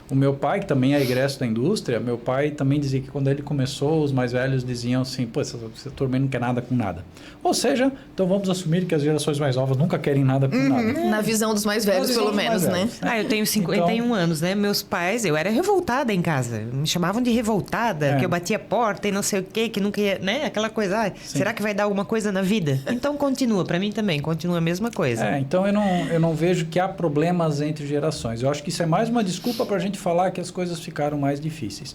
O meu pai, que também é egresso da indústria, meu pai também dizia que quando ele começou, os mais velhos diziam assim, pô, essa turma não quer nada com nada. Ou seja, então vamos assumir que as gerações mais novas nunca querem nada com nada. Na visão dos mais velhos, pelo menos, né? Eu tenho 51 anos, né? Meus pais, eu era revoltada em casa. Me chamavam de revoltada, que eu batia a porta e não sei o quê, que nunca ia, né? Aquela coisa, será que vai dar alguma coisa na vida? Então continua, para mim também, continua a mesma coisa. Então eu não vejo que há problemas entre gerações. Eu acho que isso é mais uma desculpa para a gente falar que as coisas ficaram mais difíceis.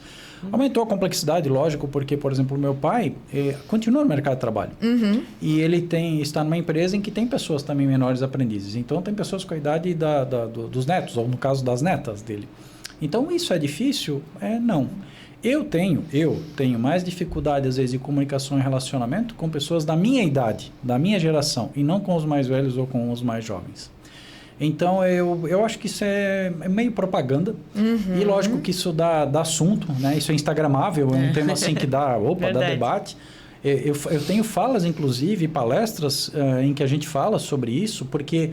Aumentou a complexidade, lógico, porque, por exemplo, o meu pai continua no mercado de trabalho. E ele está numa empresa em que tem pessoas também menores aprendizes. Então, tem pessoas com a idade dos netos, ou no caso das netas dele. Então, isso é difícil? Não. Eu tenho mais dificuldade, às vezes, de comunicação e relacionamento com pessoas da minha idade, da minha geração, e não com os mais velhos ou com os mais jovens. Então, eu acho que isso é meio propaganda. E lógico que isso dá assunto, né? Isso é instagramável, é um tema assim que dá debate. Eu tenho falas, inclusive, palestras em que a gente fala sobre isso, porque,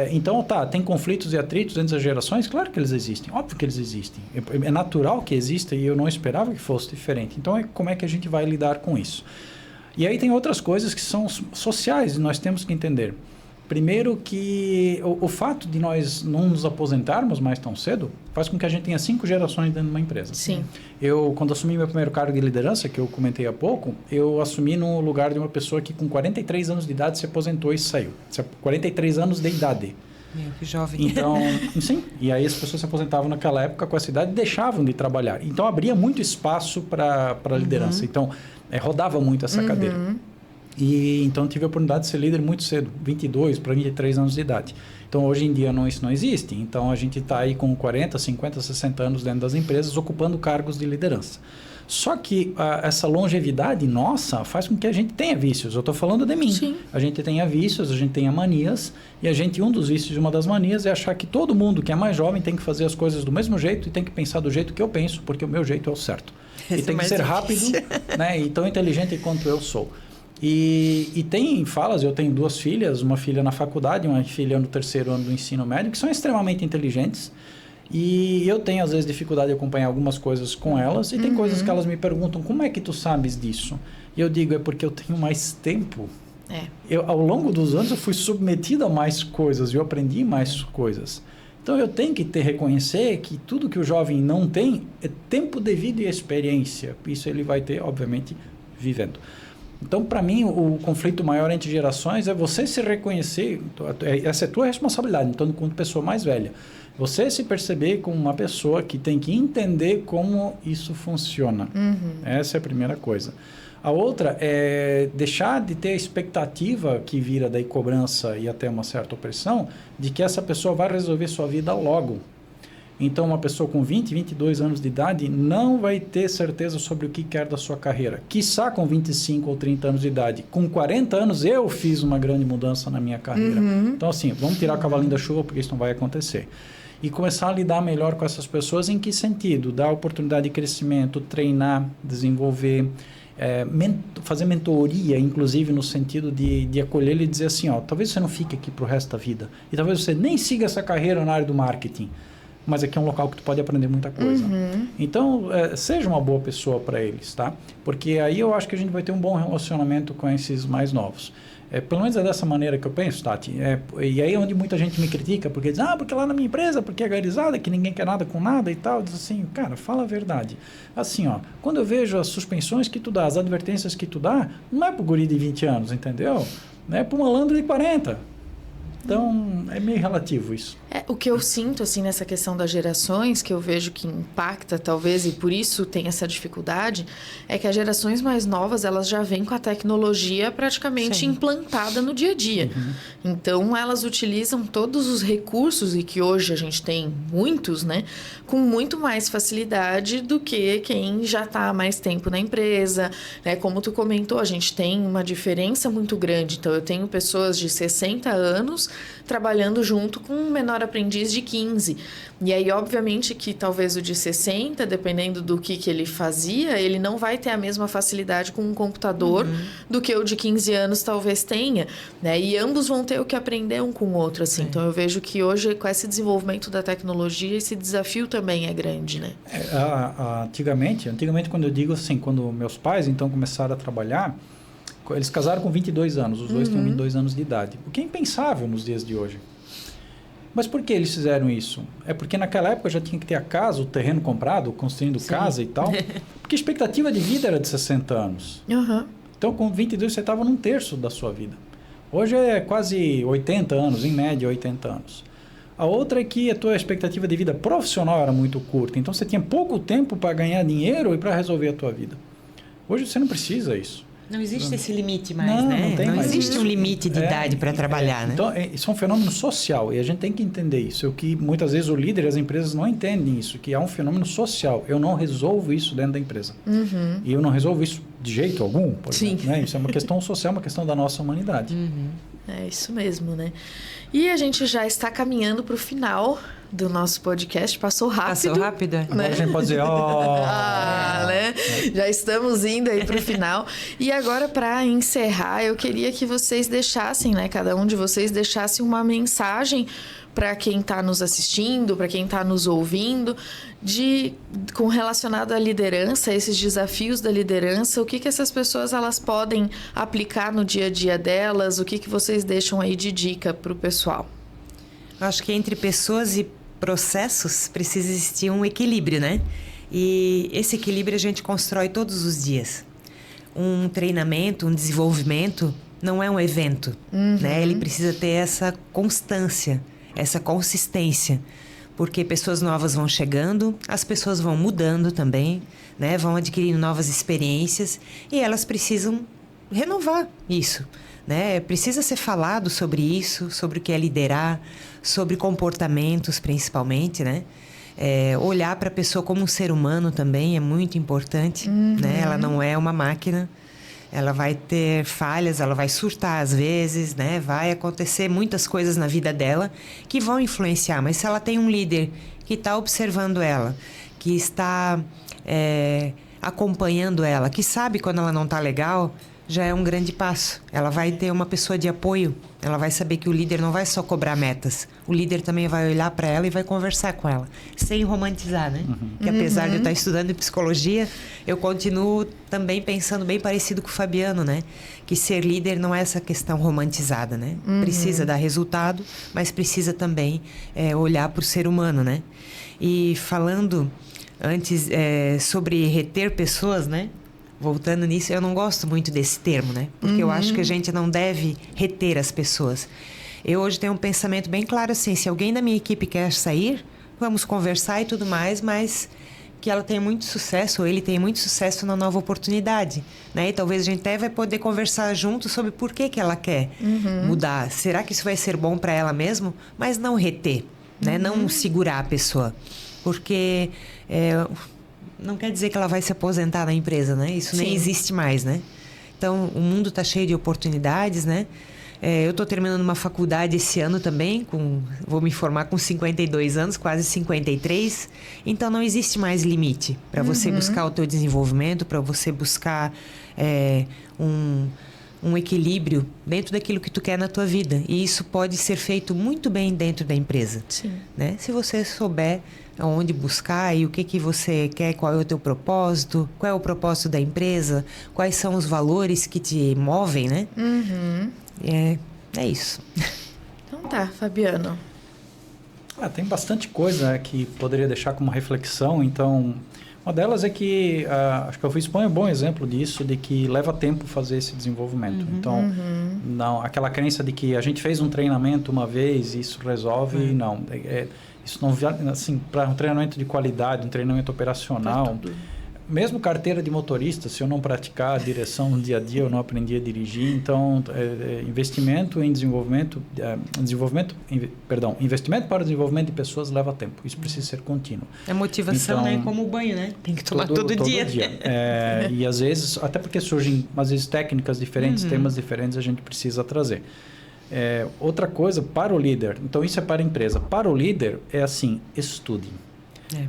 então, tem conflitos e atritos entre as gerações? Claro que eles existem, óbvio que eles existem. É natural que exista e eu não esperava que fosse diferente. Então, como é que a gente vai lidar com isso? E aí tem outras coisas que são sociais e nós temos que entender. Primeiro que o fato de nós não nos aposentarmos mais tão cedo faz com que a gente tenha 5 gerações dentro de uma empresa. Sim. Eu, quando assumi meu primeiro cargo de liderança, que eu comentei há pouco, eu assumi no lugar de uma pessoa que com 43 anos de idade se aposentou e saiu. 43 anos de idade. Meu, que jovem. Então, sim. E aí as pessoas se aposentavam naquela época com essa idade e deixavam de trabalhar. Então, abria muito espaço para a liderança. Então, rodava muito essa cadeira. E então tive a oportunidade de ser líder muito cedo, 22 para 23 anos de idade. Então hoje em dia isso não existe. Então a gente está aí com 40, 50, 60 anos dentro das empresas ocupando cargos de liderança. Só que essa longevidade nossa faz com que a gente tenha vícios. Eu estou falando de mim. Sim. A gente tenha vícios, a gente tenha manias. E um dos vícios de uma das manias é achar que todo mundo que é mais jovem tem que fazer as coisas do mesmo jeito e tem que pensar do jeito que eu penso, porque o meu jeito é o certo. E tem que ser rápido, né, e tão inteligente quanto eu sou. E tem falas, eu tenho 2 filhas, uma filha na faculdade, uma filha no 3º ano do ensino médio, que são extremamente inteligentes. E eu tenho, às vezes, dificuldade de acompanhar algumas coisas com elas. E tem coisas que elas me perguntam, como é que tu sabes disso? E eu digo, é porque eu tenho mais tempo. Ao longo dos anos, eu fui submetido a mais coisas e eu aprendi mais coisas. Então, eu tenho que reconhecer que tudo que o jovem não tem é tempo devido e experiência. Isso ele vai ter, obviamente, vivendo. Então, para mim, o conflito maior entre gerações é você se reconhecer, essa é a tua responsabilidade, então, enquanto pessoa mais velha. Você se perceber como uma pessoa que tem que entender como isso funciona. Essa é a primeira coisa. A outra é deixar de ter a expectativa que vira daí cobrança e até uma certa opressão de que essa pessoa vai resolver sua vida logo. Então, uma pessoa com 20, 22 anos de idade não vai ter certeza sobre o que quer da sua carreira. Quiçá com 25 ou 30 anos de idade. Com 40 anos, eu fiz uma grande mudança na minha carreira. Então, assim, vamos tirar o cavalinho da chuva, porque isso não vai acontecer. E começar a lidar melhor com essas pessoas. Em que sentido? Dar oportunidade de crescimento, treinar, desenvolver, fazer mentoria, inclusive no sentido de acolher e dizer assim, talvez você não fique aqui para o resto da vida. E talvez você nem siga essa carreira na área do marketing. Mas aqui é um local que tu pode aprender muita coisa. Então, seja uma boa pessoa para eles, tá? Porque aí eu acho que a gente vai ter um bom relacionamento com esses mais novos. Pelo menos é dessa maneira que eu penso, Tati. E aí é onde muita gente me critica, porque diz, porque lá na minha empresa, porque é garizada, que ninguém quer nada com nada e tal. Diz assim, cara, fala a verdade. Assim, quando eu vejo as suspensões que tu dá, as advertências que tu dá, não é pro guri de 20 anos, entendeu? É pro malandro de 40. Então, é meio relativo isso. O que eu sinto, assim, nessa questão das gerações, que eu vejo que impacta, talvez, e por isso tem essa dificuldade, é que as gerações mais novas, elas já vêm com a tecnologia praticamente implantada no dia a dia. Então, elas utilizam todos os recursos, e que hoje a gente tem muitos, né? Com muito mais facilidade do que quem já está há mais tempo na empresa, né? Como tu comentou, a gente tem uma diferença muito grande. Então, eu tenho pessoas de 60 anos trabalhando junto com um menor aprendiz de 15. E aí, obviamente, que talvez o de 60, dependendo do que ele fazia, ele não vai ter a mesma facilidade com um computador do que o de 15 anos talvez tenha, né? E ambos vão ter o que aprender um com o outro, assim. Então, eu vejo que hoje, com esse desenvolvimento da tecnologia, esse desafio também é grande, né? Antigamente, quando eu digo assim, quando meus pais, então, começaram a trabalhar, eles casaram com 22 anos, os dois tinham 22 anos de idade. O que é impensável nos dias de hoje. Mas por que eles fizeram isso? É porque naquela época já tinha que ter a casa, o terreno comprado, construindo casa e tal. Porque a expectativa de vida era de 60 anos. Então, com 22, você estava num terço da sua vida. Hoje é quase 80 anos, em média 80 anos. A outra é que a tua expectativa de vida profissional era muito curta. Então, você tinha pouco tempo para ganhar dinheiro e para resolver a tua vida. Hoje, você não precisa isso. Não existe esse limite mais, né? Não tem mais existe isso. Um limite de idade para trabalhar, né? Então, isso é um fenômeno social e a gente tem que entender isso. É o que muitas vezes o líder e as empresas não entendem isso, que é um fenômeno social. Eu não resolvo isso dentro da empresa. E eu não resolvo isso de jeito algum, por exemplo, né? Isso é uma questão social, uma questão da nossa humanidade. É isso mesmo, né? E a gente já está caminhando para o final do nosso podcast. Passou rápido. Passou rápido, né? Agora a gente pode dizer, né? Já estamos indo aí para o final. E agora, para encerrar, eu queria que vocês deixassem, né? Cada um de vocês deixasse uma mensagem para quem está nos assistindo, para quem está nos ouvindo, com relacionado à liderança, esses desafios da liderança, o que essas pessoas elas podem aplicar no dia a dia delas, o que vocês deixam aí de dica para o pessoal? Eu acho que entre pessoas e processos precisa existir um equilíbrio, né? E esse equilíbrio a gente constrói todos os dias. Um treinamento, um desenvolvimento não é um evento, né? Ele precisa ter essa constância, essa consistência, porque pessoas novas vão chegando, as pessoas vão mudando também, né? Vão adquirindo novas experiências e elas precisam renovar isso, né? Precisa ser falado sobre isso, sobre o que é liderar, sobre comportamentos principalmente, né? Olhar para a pessoa como um ser humano também é muito importante, né? Ela não é uma máquina. Ela vai ter falhas, ela vai surtar às vezes, né? Vai acontecer muitas coisas na vida dela que vão influenciar. Mas se ela tem um líder que está observando ela, que está acompanhando ela, que sabe quando ela não está legal, já é um grande passo. Ela vai ter uma pessoa de apoio. Ela vai saber que o líder não vai só cobrar metas. O líder também vai olhar para ela e vai conversar com ela. Sem romantizar, né? Que apesar de eu estar estudando psicologia, eu continuo também pensando bem parecido com o Fabiano, né? Que ser líder não é essa questão romantizada, né? Precisa dar resultado, mas precisa também olhar para o ser humano, né? E falando antes sobre reter pessoas, né? Voltando nisso, eu não gosto muito desse termo, né? Porque eu acho que a gente não deve reter as pessoas. Eu hoje tenho um pensamento bem claro assim, se alguém da minha equipe quer sair, vamos conversar e tudo mais, mas que ela tenha muito sucesso, ou ele tenha muito sucesso na nova oportunidade, né? E talvez a gente até vai poder conversar junto sobre por que ela quer mudar. Será que isso vai ser bom para ela mesmo? Mas não reter, né? Não segurar a pessoa. Porque... não quer dizer que ela vai se aposentar na empresa, né? Isso nem existe mais, né? Então, o mundo está cheio de oportunidades, né? Eu estou terminando uma faculdade esse ano também, vou me formar com 52 anos, quase 53. Então, não existe mais limite para você buscar o teu desenvolvimento, para você buscar um equilíbrio dentro daquilo que tu quer na tua vida. E isso pode ser feito muito bem dentro da empresa. Né? Se você souber onde buscar e o que você quer, qual é o teu propósito, qual é o propósito da empresa, quais são os valores que te movem, né? É isso. Então tá, Fabiano. Tem bastante coisa que poderia deixar como reflexão. Então, uma delas é que acho que a UFSPAM é um bom exemplo disso, de que leva tempo fazer esse desenvolvimento. Então, não, aquela crença de que a gente fez um treinamento uma vez e isso resolve, não. Isso não assim, para um treinamento de qualidade, um treinamento operacional, mesmo carteira de motorista, se eu não praticar a direção no dia a dia, eu não aprendi a dirigir. Então, investimento em desenvolvimento, investimento para o desenvolvimento de pessoas leva tempo. Isso precisa ser contínuo. É motivação, então, né? Como o banho, né? Tem que tomar todo dia. E às vezes, até porque surgem, às vezes, técnicas diferentes, temas diferentes, a gente precisa trazer. Outra coisa, para o líder, então isso é para a empresa. Para o líder, é assim, estude.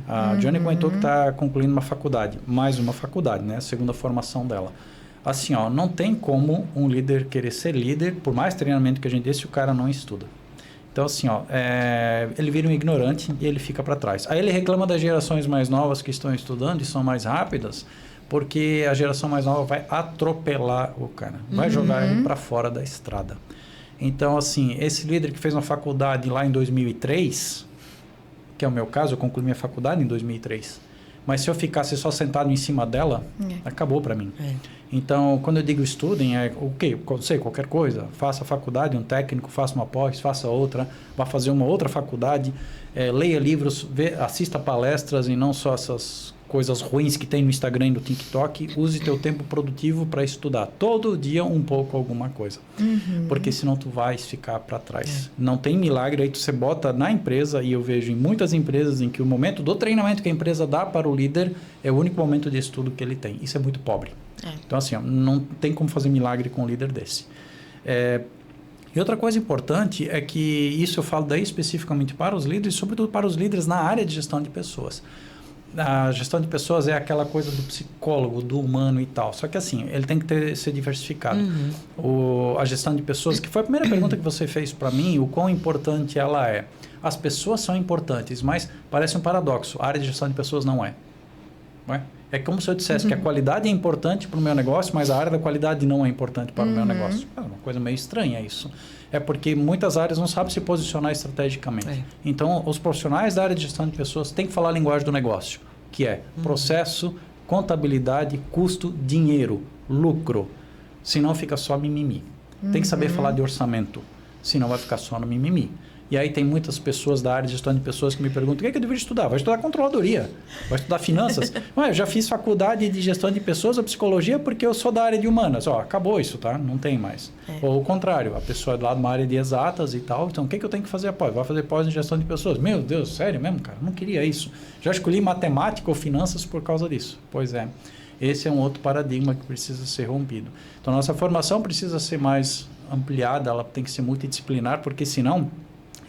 A Johnny comentou que está concluindo uma faculdade, mais uma faculdade, né? A segunda formação dela. Assim, ó, não tem como um líder querer ser líder, por mais treinamento que a gente dê, se o cara não estuda. Então, assim, ó, ele vira um ignorante e ele fica para trás. Aí ele reclama das gerações mais novas que estão estudando e são mais rápidas, porque a geração mais nova vai atropelar o cara, vai jogar ele para fora da estrada. Então, assim, esse líder que fez uma faculdade lá em 2003, que é o meu caso, eu concluí minha faculdade em 2003, mas se eu ficasse só sentado em cima dela, acabou para mim. Então, quando eu digo estudem, sei, qualquer coisa, faça faculdade, um técnico, faça uma pós, faça outra, vá fazer uma outra faculdade, leia livros, assista palestras e não só essas coisas ruins que tem no Instagram e no TikTok. Use teu tempo produtivo para estudar. Todo dia um pouco alguma coisa. Porque senão tu vais ficar para trás. Não tem milagre, aí você bota na empresa, e eu vejo em muitas empresas em que o momento do treinamento que a empresa dá para o líder é o único momento de estudo que ele tem. Isso é muito pobre. Então, assim, ó, não tem como fazer milagre com um líder desse. E outra coisa importante é que isso eu falo daí especificamente para os líderes, sobretudo para os líderes na área de gestão de pessoas. A gestão de pessoas é aquela coisa do psicólogo, do humano e tal. Só que assim, ele tem que ser diversificado. A gestão de pessoas, que foi a primeira pergunta que você fez para mim, o quão importante ela é. As pessoas são importantes, mas parece um paradoxo. A área de gestão de pessoas não é. Não é? É como se eu dissesse que a qualidade é importante para o meu negócio, mas a área da qualidade não é importante para o meu negócio. É uma coisa meio estranha isso. É porque muitas áreas não sabem se posicionar estrategicamente. Então, os profissionais da área de gestão de pessoas têm que falar a linguagem do negócio, que é processo, contabilidade, custo, dinheiro, lucro. Senão fica só mimimi. Tem que saber falar de orçamento, senão vai ficar só no mimimi. E aí tem muitas pessoas da área de gestão de pessoas que me perguntam: o que é que eu deveria estudar? Vai estudar controladoria, vai estudar finanças. Eu já fiz faculdade de gestão de pessoas ou psicologia porque eu sou da área de humanas. Acabou isso, tá? Não tem mais. Ou o contrário, a pessoa é lá de uma área de exatas e tal. Então, o que é que eu tenho que fazer após? Vai fazer pós em gestão de pessoas. Meu Deus, sério mesmo, cara? Não queria isso. Já escolhi matemática ou finanças por causa disso. Pois é. Esse é um outro paradigma que precisa ser rompido. Então, nossa formação precisa ser mais ampliada, ela tem que ser multidisciplinar, porque senão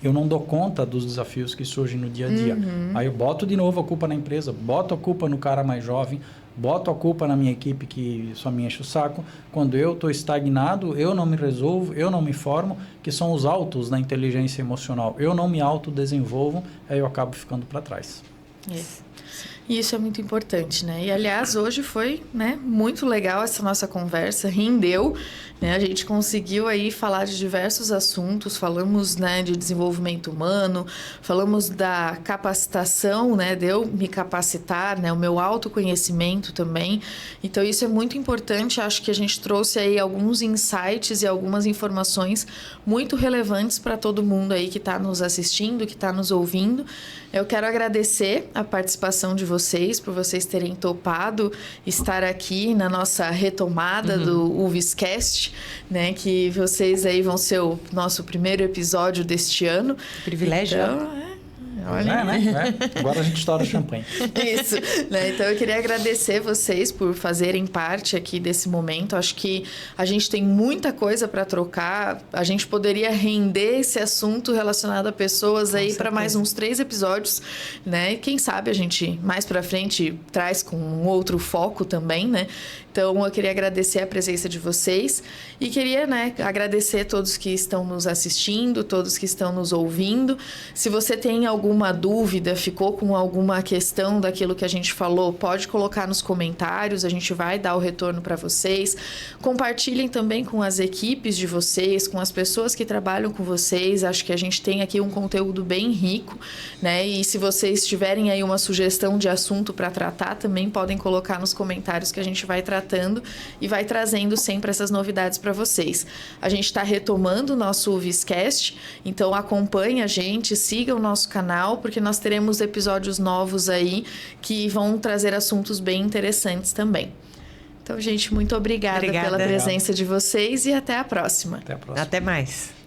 eu não dou conta dos desafios que surgem no dia a dia. Aí eu boto de novo a culpa na empresa, boto a culpa no cara mais jovem, boto a culpa na minha equipe que só me enche o saco. Quando eu estou estagnado, eu não me resolvo, eu não me formo, que são os altos da inteligência emocional. Eu não me autodesenvolvo, aí eu acabo ficando para trás. E isso é muito importante, né? E, aliás, hoje foi, né, muito legal essa nossa conversa, rendeu, né? A gente conseguiu aí falar de diversos assuntos, falamos, né, de desenvolvimento humano, falamos da capacitação, né, de eu me capacitar, né, o meu autoconhecimento também. Então, isso é muito importante. Acho que a gente trouxe aí alguns insights e algumas informações muito relevantes para todo mundo aí que está nos assistindo, que está nos ouvindo. Eu quero agradecer a participação de vocês, por vocês terem topado estar aqui na nossa retomada do UVScast, né? Que vocês aí vão ser o nosso primeiro episódio deste ano. Privilégio. Então, olha, né? Agora a gente estoura champanhe. Isso, né? Então eu queria agradecer vocês por fazerem parte aqui desse momento. Acho que a gente tem muita coisa para trocar. A gente poderia render esse assunto relacionado a pessoas aí para mais uns 3 episódios, né? E quem sabe a gente mais para frente traz com um outro foco também, né? Então, eu queria agradecer a presença de vocês e queria, né, agradecer a todos que estão nos assistindo, todos que estão nos ouvindo. Se você tem alguma dúvida, ficou com alguma questão daquilo que a gente falou, pode colocar nos comentários, a gente vai dar o retorno para vocês. Compartilhem também com as equipes de vocês, com as pessoas que trabalham com vocês. Acho que a gente tem aqui um conteúdo bem rico, né? E se vocês tiverem aí uma sugestão de assunto para tratar, também podem colocar nos comentários que a gente vai tratando e vai trazendo sempre essas novidades para vocês. A gente está retomando o nosso UVScast, então acompanhe a gente, siga o nosso canal, porque nós teremos episódios novos aí que vão trazer assuntos bem interessantes também. Então, gente, muito obrigada pela presença de vocês e até a próxima. Até a próxima. Até mais.